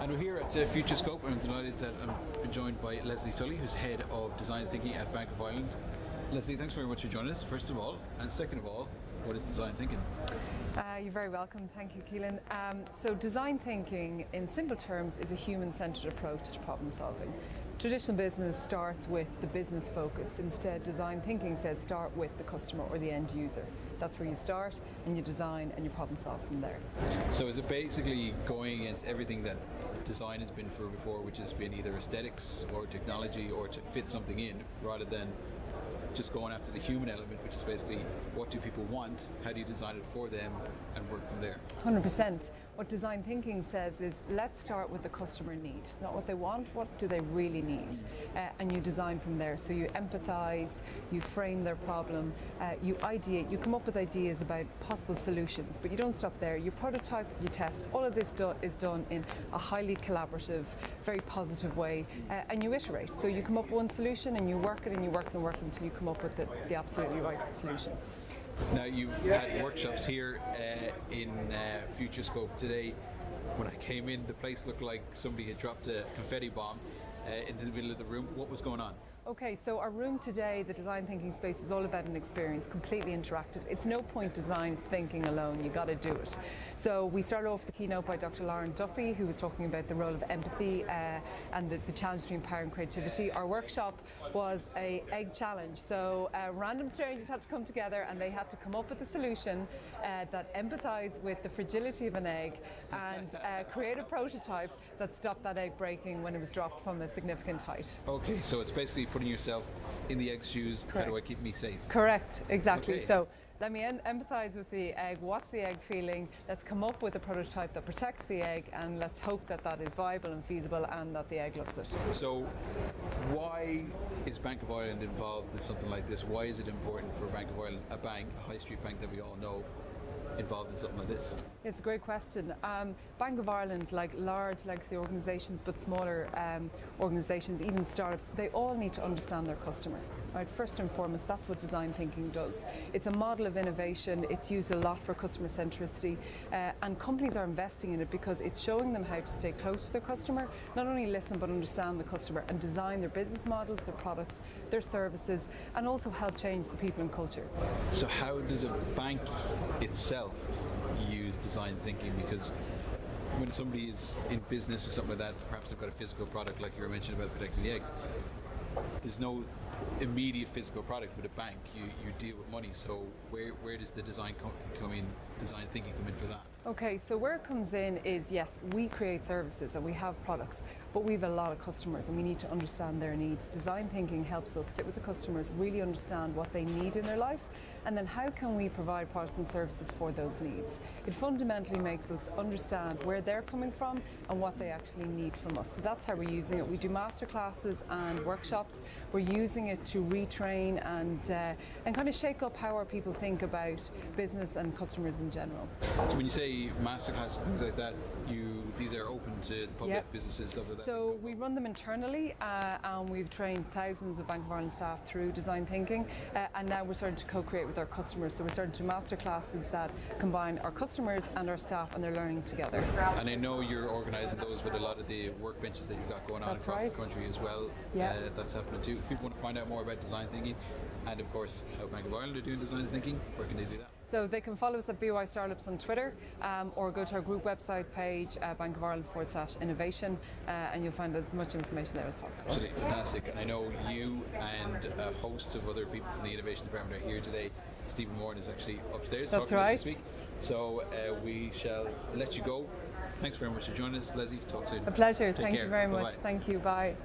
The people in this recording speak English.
And we're here at Futurescope, and I'm delighted that I'm been joined by Lesley Tully, who's Head of Design Thinking at Bank of Ireland. Lesley, thanks very much for joining us, first of all. And second of all, what is design thinking? You're very welcome. Thank you, Keelan. So design thinking, in simple terms, is a human-centered approach to problem solving. Traditional business starts with the business focus. Instead, design thinking says start with the customer or the end user. That's where you start, and you design and you problem solve from there. So is it basically going against everything that design has been for before, which has been either aesthetics or technology or to fit something in, rather than just going after the human element, which is basically what do people want, how do you design it for them, and work from there? 100%. What design thinking says is let's start with the customer need. It's not what they want, what do they really need? And you design from there. So you empathize, you frame their problem, you ideate, you come up with ideas about possible solutions, but you don't stop there. You prototype, you test. All of this is done in a highly collaborative, very positive way, and you iterate. So you come up with one solution and you work it and you work it and work it until you come up with the absolutely right solution. Now, you've had workshops here in Futurescope today. When I came in, the place looked like somebody had dropped a confetti bomb into the middle of the room. What was going on? Okay, so our room today, the design thinking space, is all about an experience, completely interactive. It's no point design thinking alone, you got to do it. So we started off the keynote by Dr. Lauren Duffy, who was talking about the role of empathy and the challenge between power and creativity. Our workshop was a egg challenge. So random strangers had to come together and they had to come up with a solution that empathized with the fragility of an egg and create a prototype that stopped that egg breaking when it was dropped from a significant height. Okay, so it's basically putting yourself in the egg's shoes. Correct. How do I keep me safe? Correct, exactly. Okay. So let me empathize with the egg. What's the egg feeling? Let's come up with a prototype that protects the egg, and let's hope that that is viable and feasible and that the egg loves it. So why is Bank of Ireland involved in something like this? Why is it important for Bank of Ireland, a bank, a high street bank that we all know, involved in something like this? It's a great question. Bank of Ireland, like large legacy organisations, but smaller organisations, even startups, they all need to understand their customer. Right? First and foremost, that's what design thinking does. It's a model of innovation. It's used a lot for customer centricity, and companies are investing in it because it's showing them how to stay close to their customer, not only listen but understand the customer and design their business models, their products, their services, and also help change the people and culture. So how does a bank itself use design thinking? Because when somebody is in business or something like that, perhaps they've got a physical product like you were mentioning about protecting the eggs, there's no immediate physical product with a bank. You deal with money, so where does the design thinking come in for that? Okay, so where it comes in is, yes, we create services and we have products, but we have a lot of customers and we need to understand their needs. Design thinking helps us sit with the customers, really understand what they need in their life, and then how can we provide products and services for those needs. It fundamentally makes us understand where they're coming from and what they actually need from us. So that's how we're using it. We do masterclasses and workshops. We're using it to retrain and kind of shake up how our people think about business and customers in general. So when you say masterclass and things like that, these are open to the public, Yep. businesses, stuff like that? So we run them internally and we've trained thousands of Bank of Ireland staff through design thinking, and now we're starting to co-create with our customers. So we're starting to do masterclasses that combine our customers and our staff, and they're learning together. And I know you're organising those with a lot of the workbenches that you've got going on That's across right. the country as well. Yeah. That's happening too. If people want to find out more about design thinking and of course how Bank of Ireland are doing design thinking, where can they do that? So they can follow us at BOI Startups on Twitter, or go to our group website page, Bank of Ireland/innovation, and you'll find as much information there as possible. Absolutely fantastic. And I know you and a host of other people from the innovation department are here today. Stephen Warren is actually upstairs That's talking to right. us this week. So we shall let you go. Thanks very much for joining us, Lesley. Talk soon. A pleasure. Take Thank care. you very Bye-bye. much. Thank you. Bye.